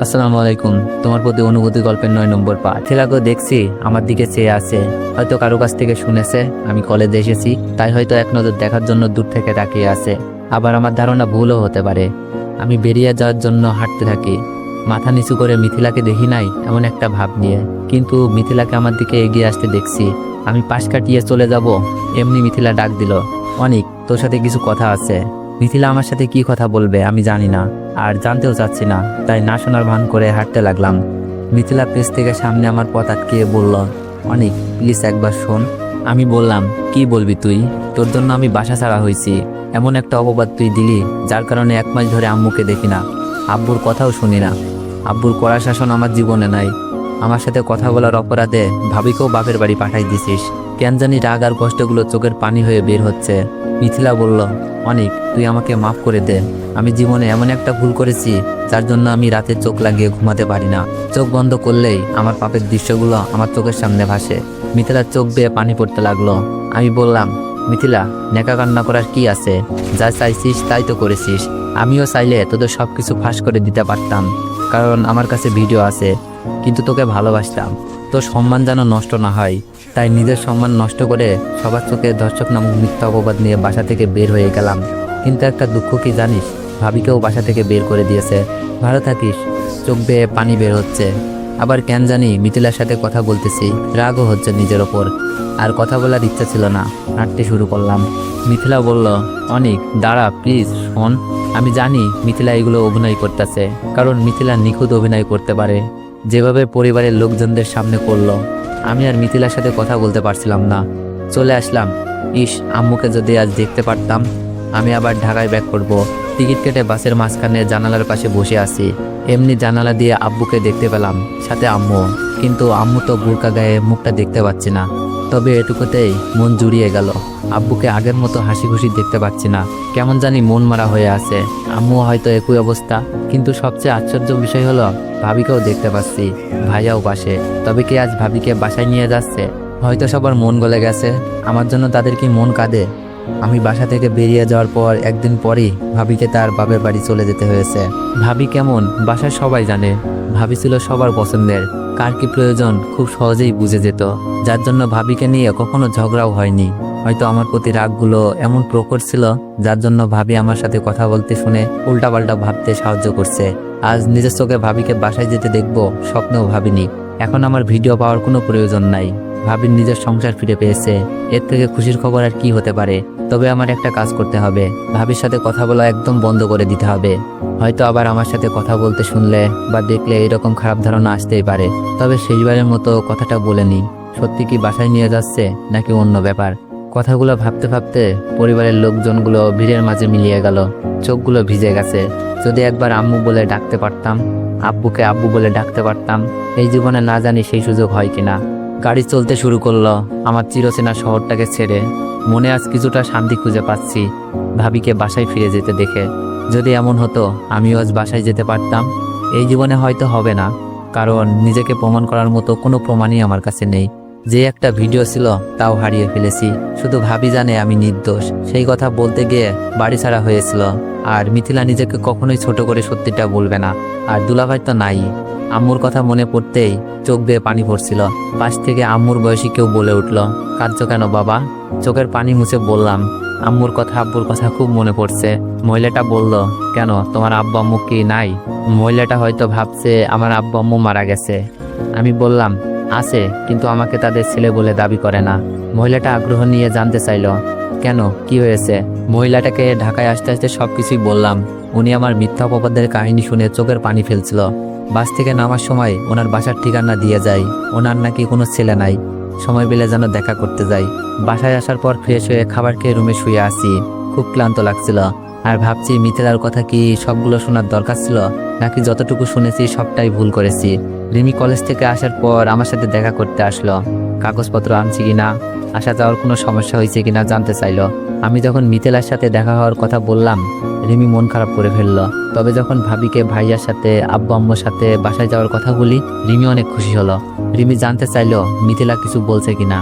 আসসালামু আলাইকুম। তোমার প্রতি অনুভূতি গল্পের 9 নম্বর পাঠ। ছেলেকে দেখছি আমার দিকে চেয়ে আছে, হয়তো কারো কাছ থেকে শুনেছে আমি কলেজে এসেছি, তাই হয়তো এক নজর দেখার জন্য দূর থেকে তাকিয়ে আছে। আবার আমার ধারণা ভুলও হতে পারে। আমি বেরিয়ে যাওয়ার জন্য হাঁটতে থাকি, মাথা নিচু করে মিথিলাকে দেখি নাই এমন একটা ভাব নিয়ে, কিন্তু মিথিলাকে আমার দিকে এগিয়ে আসতে দেখছি। আমি পাশ কাটিয়ে চলে যাব, এমনি মিথিলা ডাক দিল, অনিক, তোর সাথে কিছু কথা আছে। মিথিলা আমার সাথে কি কথা বলবে আমি জানি না, আর জানতেও চাচ্ছি না, তাই না শোনার ভান করে হাঁটতে লাগলাম। মিথিলা পেছ থেকে সামনে আমার পথ আটকিয়ে বলল, অনিক, প্লিজ একবার শোন। আমি বললাম, কি বলবি তুই? তোর জন্য আমি বাসা ছাড়া হয়েছি, এমন একটা অপবাদ তুই দিলি যার কারণে 1 মাস ধরে আম্মুকে দেখি না, আব্বুর কথাও শুনি না। আব্বুর কড়া শাসন আমার জীবনে নাই। আমার সাথে কথা বলার অপরাধে ভাবিকেও বাপের বাড়ি পাঠাই দিছিস। কেন জানি রাগ আর কষ্টগুলো চোখের পানি হয়ে বের হচ্ছে। মিথিলা বলল, অনিক, তুই আমাকে মাফ করে দে। আমি জীবনে এমন একটা ভুল করেছি যার জন্য আমি রাতে চোখ লাগিয়ে ঘুমাতে পারি না। চোখ বন্ধ করলেই আমার পাপের দৃশ্যগুলো আমার চোখের সামনে ভাসে। মিথিলার চোখ বেয়ে পানি পড়তে লাগলো। আমি বললাম, মিথিলা, নেকা কান্না করার কি আছে? যা চাইছিস তাই তো করেছিস। আমিও চাইলে তোদের সব কিছু ফাঁস করে দিতে পারতাম, কারণ আমার কাছে ভিডিও আছে, কিন্তু তোকে ভালোবাসতাম। তোর সম্মান যেন নষ্ট না হয়, তাই নিজের সম্মান নষ্ট করে সবার চোখে দর্শক নামক মিথ্যা অপবাদ নিয়ে বাসা থেকে বের হয়ে গেলাম। কিন্তু একটা দুঃখ কি জানিস, ভাবিকেও বাসা থেকে বের করে দিয়েছে। ভালো থাকিস। চোখ বেয়ে পানি বের হচ্ছে। আবার কেন জানি মিথিলার সাথে কথা বলতেছি, রাগও হচ্ছে নিজের ওপর। আর কথা বলার ইচ্ছা ছিল না, হাঁটতে শুরু করলাম। মিথিলা বলল, অনিক, দাঁড়া প্লিজ, শোন। আমি জানি মিথিলা এগুলো অভিনয় করতেছে, কারণ মিথিলা নিখুঁত অভিনয় করতে পারে, যেভাবে পরিবারের লোকজনদের সামনে করলো। আমি আর মিথিলার সাথে কথা বলতে পারছিলাম না। চলে আসলাম। ইস, আম্মুকে যদি আজ দেখতে পারতাম। আমি আবার ঢাকায় ব্যাক করব। টিকিট কেটে বাসের মাঝখানে জানালার পাশে বসে আছি। এমনি জানালা দিয়ে আব্বুকে দেখতে পেলাম, সাথে আম্মু। কিন্তু আম্মু তো বোরকা গায়ে, মুখটা দেখতে পাচ্ছি না। তবে এটুকুতেই মন জুড়িয়ে গেল। আব্বুকে আগের মতো হাসি খুশি দেখতে পাচ্ছি না, কেমন জানি মন মারা হয়ে আছে। আম্মু হয়তো একই অবস্থা, কিন্তু সবচেয়ে আশ্চর্য বিষয় হলো ভাবিকেও দেখতে পাচ্ছি, ভাইয়াও পাশে। তবে কি আজ ভাবিকে বাসায় নিয়ে যাচ্ছে? হয়তো সবার মন গলে গেছে, আমার জন্য তাদের কি মন কাঁদে? আমি বাসা থেকে বেরিয়ে যাওয়ার পর একদিন পরই ভাবিকে তার বাপের বাড়ি চলে যেতে হয়েছে। ভাবি কেমন বাসায় সবাই জানে। ভাবি ছিল সবার পছন্দের, কার কি প্রয়োজন খুব সহজেই বুঝে যেত, যার জন্য ভাবিকে নিয়ে কখনো ঝগড়াও হয়নি। হয়তো আমার প্রতি রাগগুলো এমন প্রখর ছিল, যার জন্য ভাবি আমার সাথে কথা বলতে শুনে উল্টাপাল্টা ভাবতে সাহায্য করছে। আজ নিজের চোখে ভাবিকে বাসায় যেতে দেখবো, স্বপ্নেও ভাবিনি। এখন আমার ভিডিও পাওয়ার কোনো প্রয়োজন নাই। ভাবির নিজের সংসার ফিরে পেয়েছে, এর থেকে খুশির খবর আর কি হতে পারে? তবে আমার একটা কাজ করতে হবে, ভাবির সাথে কথা বলা একদম বন্ধ করে দিতে হবে। হয়তো আবার আমার সাথে কথা বলতে শুনলে বা দেখলে এরকম খারাপ ধারণা আসতেই পারে। তবে শেষবারের মতো কথাটা বলে নি, সত্যি কি বাসায় নিয়ে যাচ্ছে নাকি অন্য ব্যাপার? কথাগুলো ভাবতে ভাবতে পরিবারের লোকজনগুলো ভিড়ের মাঝে মিলিয়ে গেল। চোখগুলো ভিজে গেছে। যদি একবার আম্মু বলে ডাকতে পারতাম, আব্বুকে আব্বু বলে ডাকতে পারতাম। এই জীবনে না জানি সেই সুযোগ হয় কিনা। গাড়ি চলতে শুরু করলো আমার চিরচেনা শহরটাকে ছেড়ে। মনে আজ কিছুটা শান্তি খুঁজে পাচ্ছি ভাবিকে বাসায় ফিরে যেতে দেখে। যদি এমন হতো আমিও আজ বাসায় যেতে পারতাম। এই জীবনে হয়তো হবে না, কারণ নিজেকে প্রমাণ করার মতো কোনো প্রমাণই আমার কাছে নেই। যে একটা ভিডিও ছিল তাও হারিয়ে ফেলেছি। শুধু ভাবি জানে আমি নির্দোষ। সেই কথা বলতে গিয়ে বাড়ি ছাড়া হয়েছিল। আর মিথিলা নিজেকে কখনোই ছোট করে সত্যিটা বলবে না। আর দুলাভাই তো নাই। আম্মুর কথা মনে পড়তেই চোখ বেয়ে পানি পড়ছিল। পাশ থেকে আম্মুর বয়সী কেউ বলে উঠল, কাঁদছো কেন বাবা? চোখের পানি মুছে বললাম, আম্মুর কথা আব্বুর কথা খুব মনে পড়ছে। মহিলাটা বলল, কেন, তোমার আব্বু আম্মু কি নাই? মহিলাটা হয়তো ভাবছে আমার আব্বু আম্মু মারা গেছে। আমি বললাম, আছে, কিন্তু আমাকে তাদের ছেলে বলে দাবি করে না। মহিলাটা আগ্রহ নিয়ে জানতে চাইল, কেন, কি হয়েছে? মহিলাটাকে ঢাকায় আসতে আসতে সবকিছুই বললাম। উনি আমার মিথ্যা অপবাদের কাহিনী শুনে চোখের পানি ফেলছিল। বাস থেকে নামার সময় ওনার বাসার ঠিকানা দিয়ে যায়। ওনার নাকি কোনো ছেলে নাই, সময় পেলে যেন দেখা করতে যাই। বাসায় আসার পর ফ্রেশ হয়ে খাবার খেয়ে রুমে শুয়ে আসি। খুব ক্লান্ত লাগছিল। আর ভাবছি মিথিলার কথা কি সবগুলো শোনার দরকার ছিল, নাকি যতটুকু শুনেছি সবটাই ভুল করেছি। রিমি কলেজ থেকে আসার পর আমার সাথে দেখা করতে আসলো। কাগজপত্র আনছি কিনা, আসা যাওয়ার কোনো সমস্যা হয়েছে কিনা জানতে চাইলো। আমি যখন মিথিলার সাথে দেখা হওয়ার কথা বললাম, রিমি মন খারাপ করে ফেললো। তবে যখন ভাবিকে ভাইয়ার সাথে আব্বু আম্মুর সাথে বাসায় যাওয়ার কথা বলি, রিমি অনেক খুশি হলো। রিমি জানতে চাইলো মিথিলা কিছু বলছে কিনা।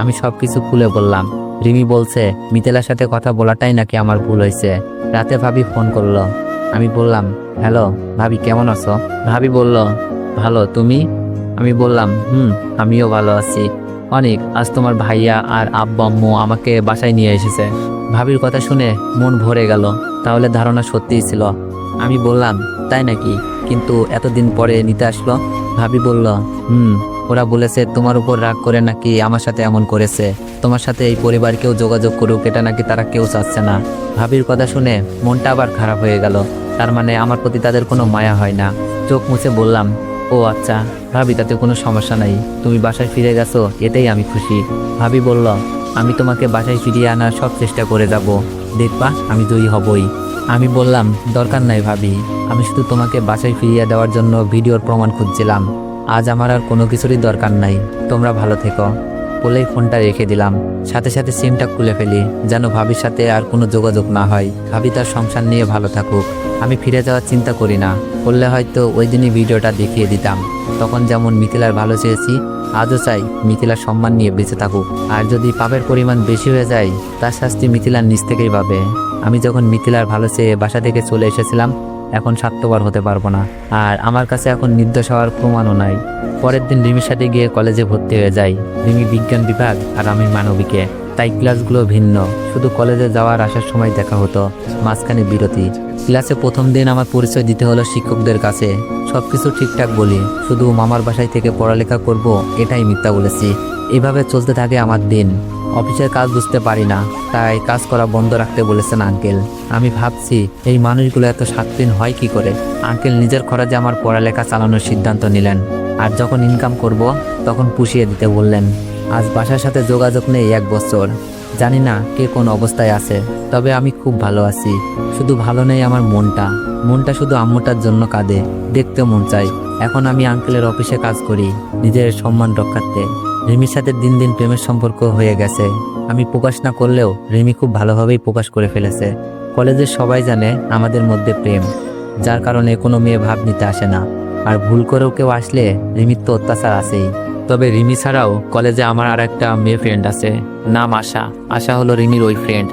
আমি সবকিছু খুলে বললাম। রিমি বলছে মিথিলার সাথে কথা বলাটাই নাকি আমার ভুল হয়েছে। রাতে ভাবি ফোন করলো, আমি বললাম, হ্যালো ভাবি, কেমন আছো? ভাবি বলল, ভালো, তুমি? আমি বললাম, আমিও ভালো আছি। অনেক, আজ তোমার ভাইয়া আর আব্বু আম্মু আমাকে বাসায় নিয়ে এসেছে। ভাবির কথা শুনে মন ভরে গেল। তাহলে ধারণা সত্যিই ছিল। আমি বললাম, তাই নাকি? কিন্তু এতদিন পরে নিতে আসলো? ভাবি বলল, ওরা বলেছে তোমার উপর রাগ করে নাকি আমার সাথে এমন করেছে। তোমার সাথে এই পরিবার কেউ যোগাযোগ করুক, এটা নাকি তারা কেউ চাচ্ছে না। ভাবির কথা শুনে মনটা আবার খারাপ হয়ে গেল। তার মানে আমার প্রতি তাদের কোনো মায়া হয় না। চোখ মুছে বললাম, ও আচ্ছা ভাবি, তাতে কোনো সমস্যা নাই। তুমি বাসায় ফিরে গেছো, এতেই আমি খুশি। ভাবি বলল, আমি তোমাকে বাসায় ফিরিয়ে আনার সব চেষ্টা করে যাব, দেখবা আমি জয়ী হবই। আমি বললাম, দরকার নাই ভাবি, আমি শুধু তোমাকে বাসায় ফিরিয়ে দেওয়ার জন্য ভিডিওর প্রমাণ খুঁজছিলাম। আজ আমার আর কোনো কিছুরই দরকার নাই, তোমরা ভালো থেকো। বলেই ফোনটা রেখে দিলাম। সাথে সাথে সিমটা খুলে ফেলি, যেন ভাবির সাথে আর কোনো যোগাযোগ না হয়। ভাবি তার সংসার নিয়ে ভালো থাকুক, আমি ফিরে যাওয়ার চিন্তা করি না। করলে হয়তো ওই দিনই ভিডিওটা দেখিয়ে দিতাম। তখন যেমন মিথিলার ভালো চেয়েছি, আজও চাই মিথিলার সম্মান নিয়ে বেঁচে থাকুক। আর যদি পাপের পরিমাণ বেশি হয়ে যায়, তার শাস্তি মিথিলার নিজ থেকেই পাবে। আমি যখন মিথিলার ভালো চেয়ে বাসা থেকে চলে এসেছিলাম, এখন স্বার্থপর হতে পারবো না। আর আমার কাছে এখন নির্দোষ হওয়ার প্রমাণও নাই। পরের দিন রিমির সাথে গিয়ে কলেজে ভর্তি হয়ে যাই। রিমি বিজ্ঞান বিভাগ আর আমি মানবিকে, তাই ক্লাসগুলো ভিন্ন। শুধু কলেজে যাওয়ার আসার সময় দেখা হতো, মাঝখানে বিরতি। ক্লাসে প্রথম দিন আমার পরিচয় দিতে হলো শিক্ষকদের কাছে। সবকিছু ঠিকঠাক বলি, শুধু মামার বাসায় থেকে পড়ালেখা করব এটাই মিথ্যা বলেছি। এভাবে চলতে থাকে আমার দিন। অফিসের কাজ বুঝতে পারি না, তাই কাজ করা বন্ধ রাখতে বলেছেন আঙ্কেল। আমি ভাবছি, এই মানুষগুলো এত স্বাধীন হয় কি করে? আঙ্কেল নিজের খরচে আমার পড়ালেখা চালানোর সিদ্ধান্ত নিলেন। আর যখন ইনকাম করব তখন পুষিয়ে দিতে বললেন। আজ বাসার সাথে যোগাযোগ নেই 1 বছর। জানি না কে কোন অবস্থায় আছে, তবে আমি খুব ভালো আছি। শুধু ভালো নেই আমার মনটা শুধু আম্মুটার জন্য কাঁদে, দেখতে মন চাই। এখন আমি আঙ্কেলের অফিসে কাজ করি, নিজের সম্মান রক্ষার্থে। রিমির সাথে দিন দিন প্রেমের সম্পর্ক হয়ে গেছে। আমি প্রকাশ না করলেও রিমি খুব ভালোভাবেই প্রকাশ করে ফেলেছে। কলেজের সবাই জানে আমাদের মধ্যে প্রেম, যার কারণে কোনো মেয়ে ভাব নিতে আসে না। আর ভুল করেও কেউ আসলে রিমির তো অত্যাচার আছেই। তবে রিমি ছাড়াও কলেজে আমার আর একটা মেয়ে ফ্রেন্ড আছে, নাম আশা। আশা হলো রিমির ওই ফ্রেন্ড।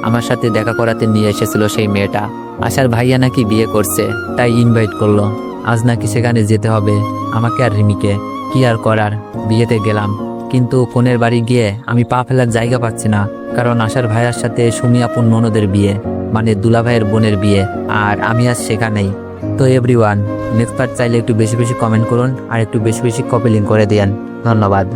আমার সাথে দেখা করাতে নিয়ে এসেছিল সেই মেয়েটা। আশার ভাইয়া নাকি বিয়ে করছে, তাই ইনভাইট করলো। আজ নাকি সেখানে যেতে হবে আমাকে আর রিমিকে। কি আর করার, বিয়েতে গেলাম। কিন্তু কোনের বাড়ি গিয়ে আমি পা ফেলার জায়গা পাচ্ছি না, কারণ আশার ভাইয়ার সাথে সুমি আপুর ননদের বিয়ে, মানে দুলা ভাইয়ের বোনের বিয়ে। আর আমি আজ সেখানেই। তো এভরিওয়ান, নেক্সট পার্ট চাইলে একটু বেশি বেশি কমেন্ট করুন আর একটু বেশি বেশি কপি লিঙ্ক করে দিয়েন। ধন্যবাদ।